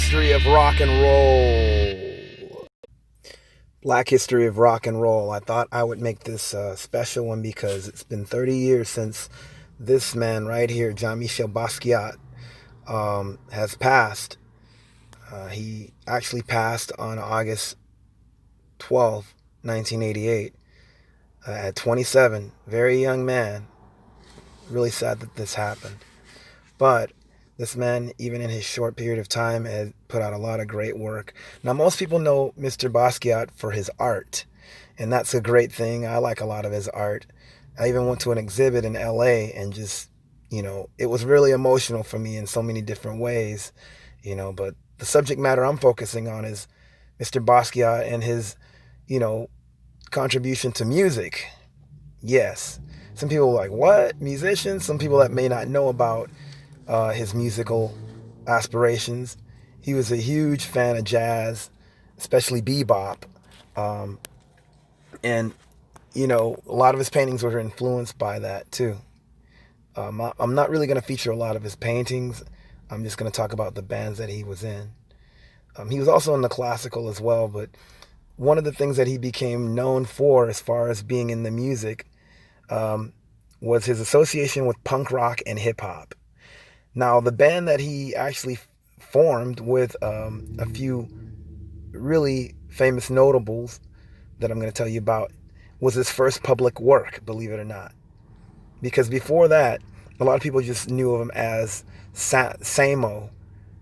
history of rock and roll. Black history of rock and roll. I thought I would make this a special one because it's been 30 years since this man right here, Michel Basquiat, has passed. He actually passed on August 12th, 1988, at 27. Very young man. Really sad that this happened. But this man, even in his short period of time, has put out a lot of great work. Now, most people know Mr. Basquiat for his art, and that's a great thing. I like a lot of his art. I even went to an exhibit in LA and just, it was really emotional for me in so many different ways, but the subject matter I'm focusing on is Mr. Basquiat and his, contribution to music. Yes. Some people are like, what? Musicians? Some people that may not know about his musical aspirations. He was a huge fan of jazz, especially bebop. And, a lot of his paintings were influenced by that too. I'm not really going to feature a lot of his paintings. I'm just going to talk about the bands that he was in. He was also in the classical as well, but one of the things that he became known for as far as being in the music was his association with punk rock and hip hop. Now, the band that he actually formed with a few really famous notables that I'm going to tell you about was his first public work, believe it or not. Because before that, a lot of people just knew of him as Samo,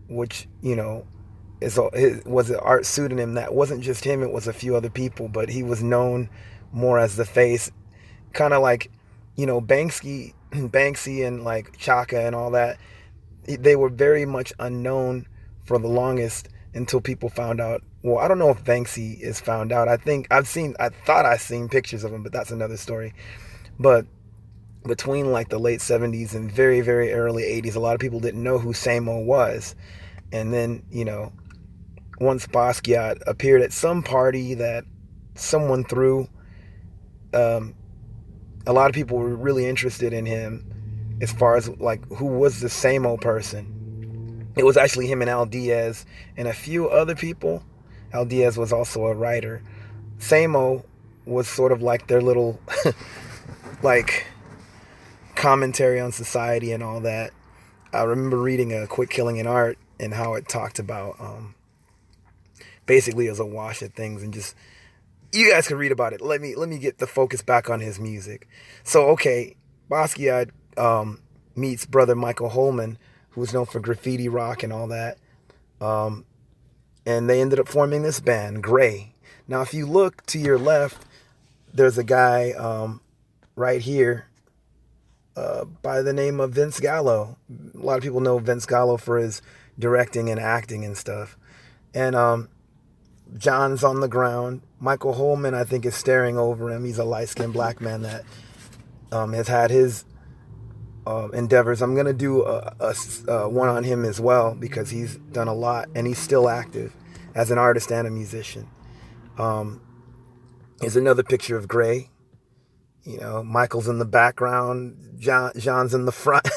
which, was an art pseudonym. That wasn't just him, it was a few other people, but he was known more as the face, kind of like, Banksy and like Chaka and all that. They were very much unknown for the longest until people found out. Well, I don't know if Banksy is found out. I thought I seen pictures of him, but that's another story. But between like the late 70s and very, very early 80s, a lot of people didn't know who Samo was. And then, once Basquiat appeared at some party that someone threw, a lot of people were really interested in him as far as like who was the Samo person. It was actually him and Al Diaz and a few other people. Al Diaz was also a writer. Samo was sort of like their little like commentary on society and all that. I remember reading A Quick Killing in Art and how it talked about basically as a wash of things, and just, you guys can read about it. Let me get the focus back on his music. So, okay, Basquiat meets brother Michael Holman, who was known for graffiti rock and all that. And they ended up forming this band, Gray. Now, if you look to your left, there's a guy right here by the name of Vince Gallo. A lot of people know Vince Gallo for his directing and acting and stuff. And John's on the ground. Michael Holman, I think, is staring over him. He's a light-skinned black man that has had his endeavors. I'm going to do a one on him as well because he's done a lot and he's still active as an artist and a musician. Here's another picture of Gray. Michael's in the background. John's in the front.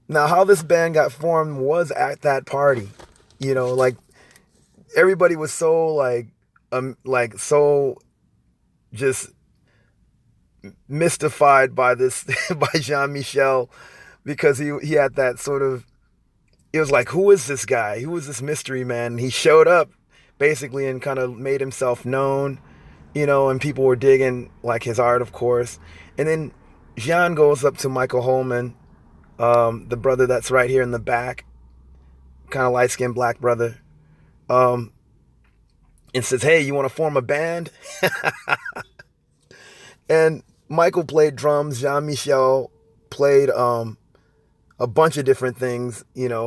Now, how this band got formed was at that party. Like, everybody was so so just mystified by this by Jean-Michel, because he had that sort of, it was like, who is this guy? Who is this mystery man? And he showed up basically and kind of made himself known, and people were digging like his art, of course. And then Jean goes up to Michael Holman, the brother that's right here in the back, kind of light-skinned black brother, and says, hey, you want to form a band? And Michael played drums. Jean-Michel played a bunch of different things, Here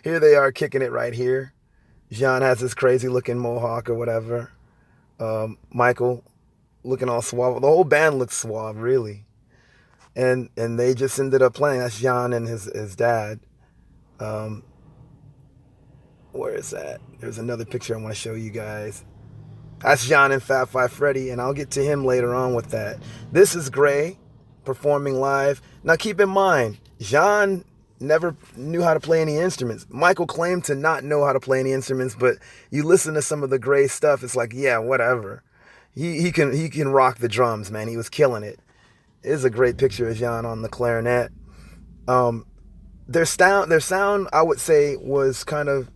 they are kicking it right here. Jean has this crazy looking mohawk or whatever. Michael looking all suave. The whole band looks suave, really. And they just ended up playing. That's Jean and his dad. Where is that? There's another picture I want to show you guys. That's John and Fab Five Freddy, and I'll get to him later on with that. This is Gray performing live. Now keep in mind, Jean never knew how to play any instruments. Michael claimed to not know how to play any instruments, but you listen to some of the Gray stuff, it's like, yeah, whatever. He can rock the drums, man. He was killing it. It is a great picture of Jean on the clarinet. Um, their sound, I would say, was kind of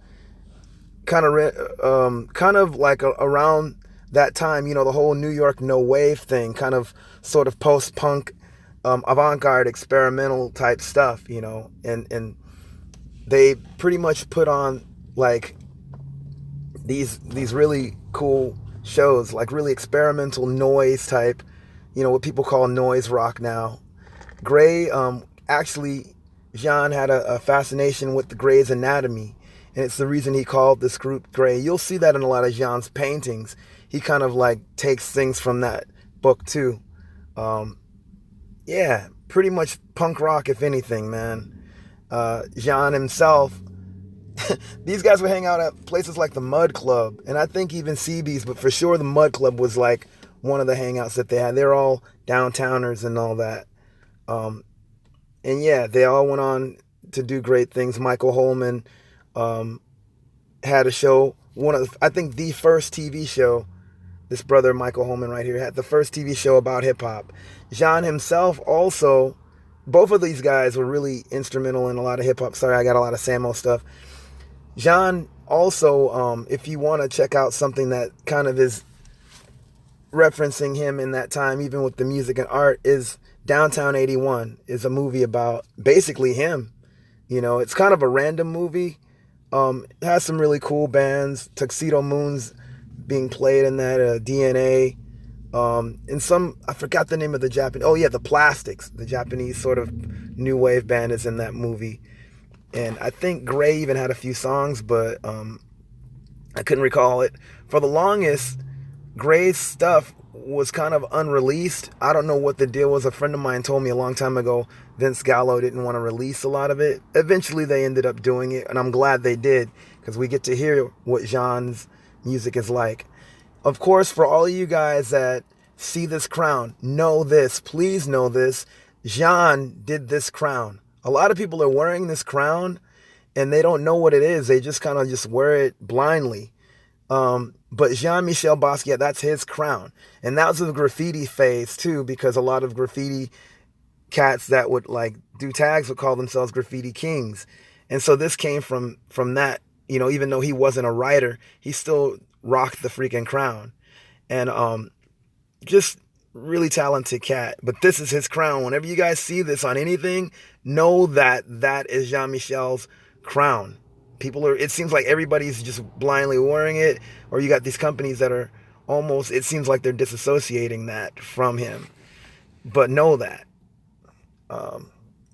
like around that time. The whole New York no wave thing, kind of sort of post punk, avant-garde experimental type stuff. And they pretty much put on like these really cool shows, like really experimental noise type, what people call noise rock now. Gray, actually, Jean had a fascination with the Gray's Anatomy, and it's the reason he called this group Gray. You'll see that in a lot of Jean's paintings. He kind of like takes things from that book too. Yeah, pretty much punk rock, if anything, man. Jean himself, these guys would hang out at places like the Mud Club, and I think even CB's, but for sure the Mud Club was like one of the hangouts that they had. They're all downtowners and all that. And yeah, they all went on to do great things. Michael Holman had a show, I think the first TV show. This brother Michael Holman right here had the first TV show about hip hop. Jean himself also, both of these guys were really instrumental in a lot of hip hop. Sorry, I got a lot of Samo stuff. Jean also, if you want to check out something that kind of is referencing him in that time, even with the music and art, is Downtown 81, is a movie about basically him. It's kind of a random movie. It has some really cool bands. Tuxedo Moon's being played in that, DNA. And I forgot the name of the Japanese, oh yeah, the Plastics, the Japanese sort of new wave band, is in that movie. And I think Gray even had a few songs, but I couldn't recall it. For the longest, Gray's stuff was kind of unreleased. I don't know what the deal was. A friend of mine told me a long time ago Vince Gallo didn't want to release a lot of it. Eventually they ended up doing it, and I'm glad they did, because we get to hear what Jean's music is like. Of course, for all of you guys that see this crown, know this, please know this, Jean did this crown. A lot of people are wearing this crown and they don't know what it is. They just kind of just wear it blindly. But Jean-Michel Basquiat, that's his crown. And that was the graffiti phase too, because a lot of graffiti cats that would like do tags would call themselves graffiti kings. And so this came from that, even though he wasn't a writer, he still rocked the freaking crown. And just really talented cat. But this is his crown. Whenever you guys see this on anything, know that that is Jean-Michel's crown. It seems like everybody's just blindly wearing it, or you got these companies that are almost, it seems like they're disassociating that from him. But know that.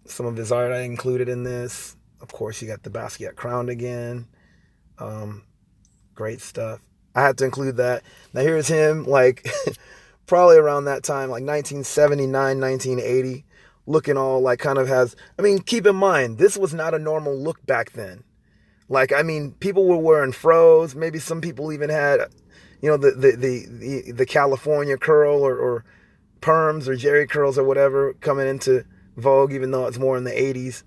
Some of his art I included in this. Of course, you got the Basquiat crown again. Great stuff. I had to include that. Now here's him, like, probably around that time, like 1979, 1980, looking all like kind of keep in mind, this was not a normal look back then. Like, people were wearing fros. Maybe some people even had, the California curl or perms or Jerry curls or whatever coming into vogue, even though it's more in the 80s,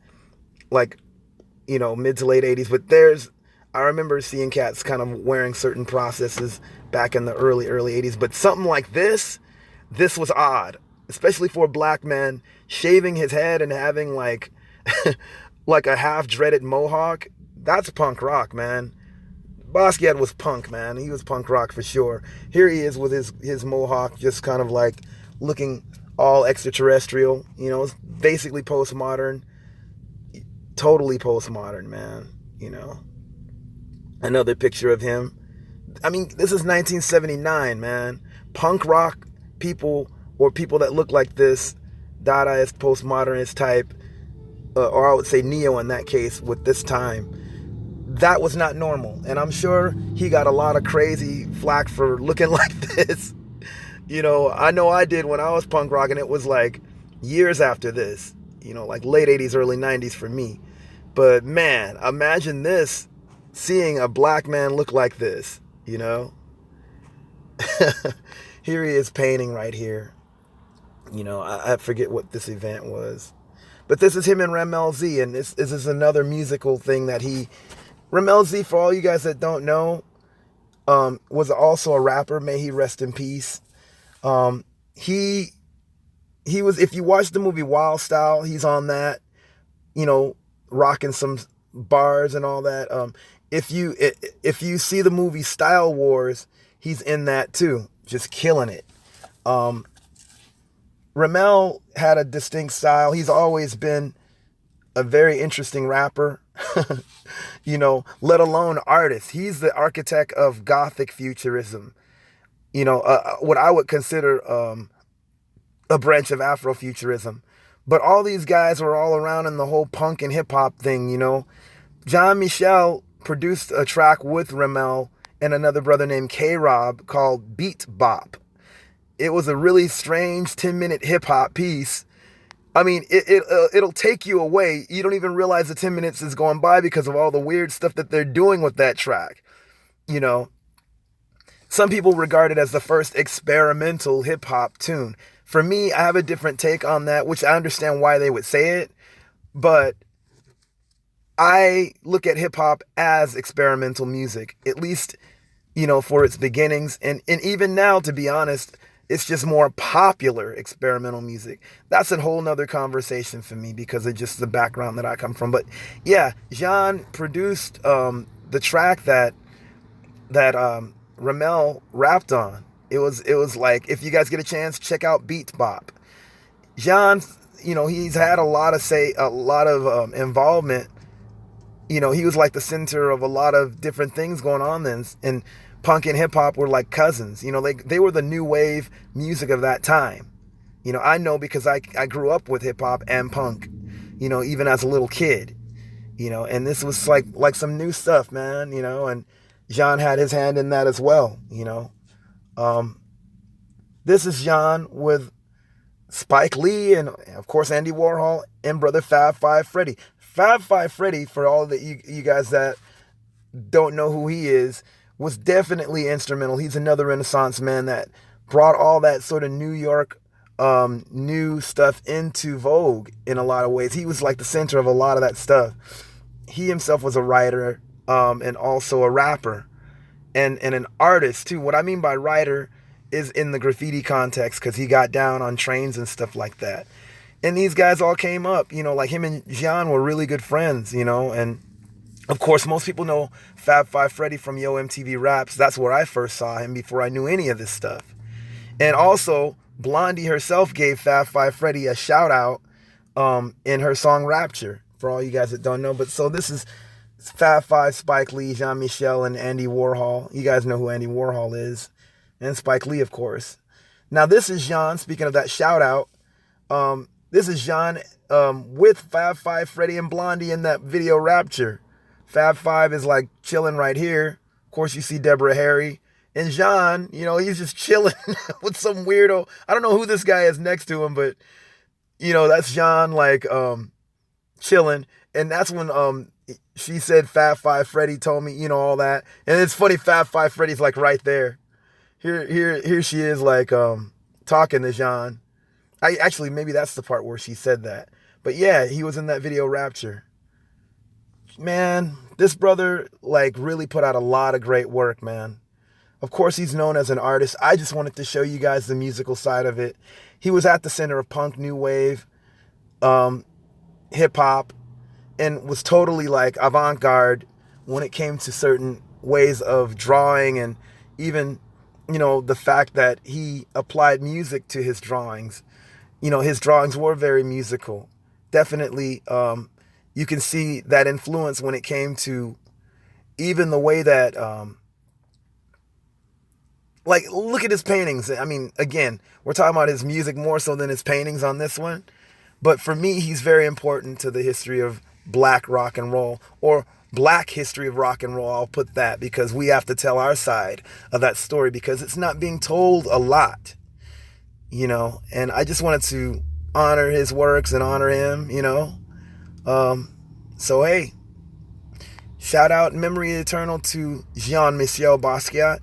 like, mid to late 80s. But I remember seeing cats kind of wearing certain processes back in the early 80s. But something like this was odd, especially for a black man shaving his head and having like, like a half dreaded mohawk. That's punk rock, man. Basquiat was punk, man. He was punk rock for sure. Here he is with his mohawk, just kind of like looking all extraterrestrial. It's basically postmodern. Totally postmodern, man. Another picture of him. This is 1979, man. Punk rock people, or people that look like this, Dadaist, postmodernist type, or I would say neo in that case, with this time. That was not normal. And I'm sure he got a lot of crazy flack for looking like this. I know I did when I was punk rock, and it was like years after this, like late 80s, early 90s for me. But man, imagine this, seeing a black man look like this, Here he is painting right here. I forget what this event was. But this is him and Ramel Z, and this is another musical thing that Ramel Z, for all you guys that don't know, was also a rapper. May he rest in peace. He was, if you watch the movie Wild Style, he's on that, rocking some bars and all that. If you see the movie Style Wars, he's in that too, just killing it. Ramel had a distinct style. He's always been a very interesting rapper, let alone artist. He's the architect of Gothic futurism, what I would consider a branch of Afrofuturism. But all these guys were all around in the whole punk and hip hop thing, John Michel produced a track with Ramel and another brother named K-Rob called Beat Bop. It was a really strange 10-minute hip hop piece. I mean, it'll take you away. You don't even realize the 10 minutes is going by because of all the weird stuff that they're doing with that track. Some people regard it as the first experimental hip hop tune. For me, I have a different take on that, which I understand why they would say it, but I look at hip hop as experimental music, at least, for its beginnings. And even now, to be honest, it's just more popular experimental music. That's a whole nother conversation for me because of just the background that I come from. But yeah, Jean produced the track that Ramel rapped on. It was like, if you guys get a chance, check out Beat Bop. Jean, he's had a lot of involvement. He was like the center of a lot of different things going on then. And punk and hip hop were like cousins. They were the new wave music of that time. I know because I grew up with hip hop and punk, even as a little kid, and this was like some new stuff, man, and Jean had his hand in that as well, This is Jean with Spike Lee and, of course, Andy Warhol and brother Fab Five Freddy. Fab Five Freddy, for all that you guys that don't know who he is, was definitely instrumental. He's another Renaissance man that brought all that sort of New York new stuff into vogue in a lot of ways. He was like the center of a lot of that stuff. He himself was a writer and also a rapper and an artist too. What I mean by writer is in the graffiti context, because he got down on trains and stuff like that. And these guys all came up, like him and Jean were really good friends, and of course, most people know Fab Five Freddy from Yo MTV Raps. That's where I first saw him before I knew any of this stuff. And also, Blondie herself gave Fab Five Freddy a shout out in her song Rapture, for all you guys that don't know. But so this is Fab Five, Spike Lee, Jean Michel, and Andy Warhol. You guys know who Andy Warhol is. And Spike Lee, of course. Now, this is Jean, speaking of that shout out. This is Jean with Fab Five Freddy and Blondie in that video Rapture. Fab Five is like chilling right here. Of course, you see Deborah Harry. And Jean, he's just chilling with some weirdo. I don't know who this guy is next to him, but, that's Jean, like, chilling. And that's when she said Fab Five Freddy told me, all that. And it's funny, Fab Five Freddy's like right there. Here she is, like, talking to Jean. Actually, maybe that's the part where she said that. But yeah, he was in that video Rapture. Man, this brother, like, really put out a lot of great work, man. Of course, he's known as an artist. I just wanted to show you guys the musical side of it. He was at the center of punk, new wave, hip hop, and was totally like avant-garde when it came to certain ways of drawing, and even, the fact that he applied music to his drawings. His drawings were very musical. Definitely, you can see that influence when it came to even the way that, like, look at his paintings. I mean, again, we're talking about his music more so than his paintings on this one. But for me, he's very important to the history of black rock and roll, or black history of rock and roll. I'll put that, because we have to tell our side of that story, because it's not being told a lot, and I just wanted to honor his works and honor him, so hey, shout out, memory eternal to Jean-Michel Basquiat.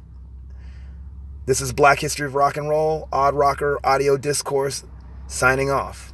This is Black History of Rock and Roll, Odd Rocker Audio Discourse, signing off.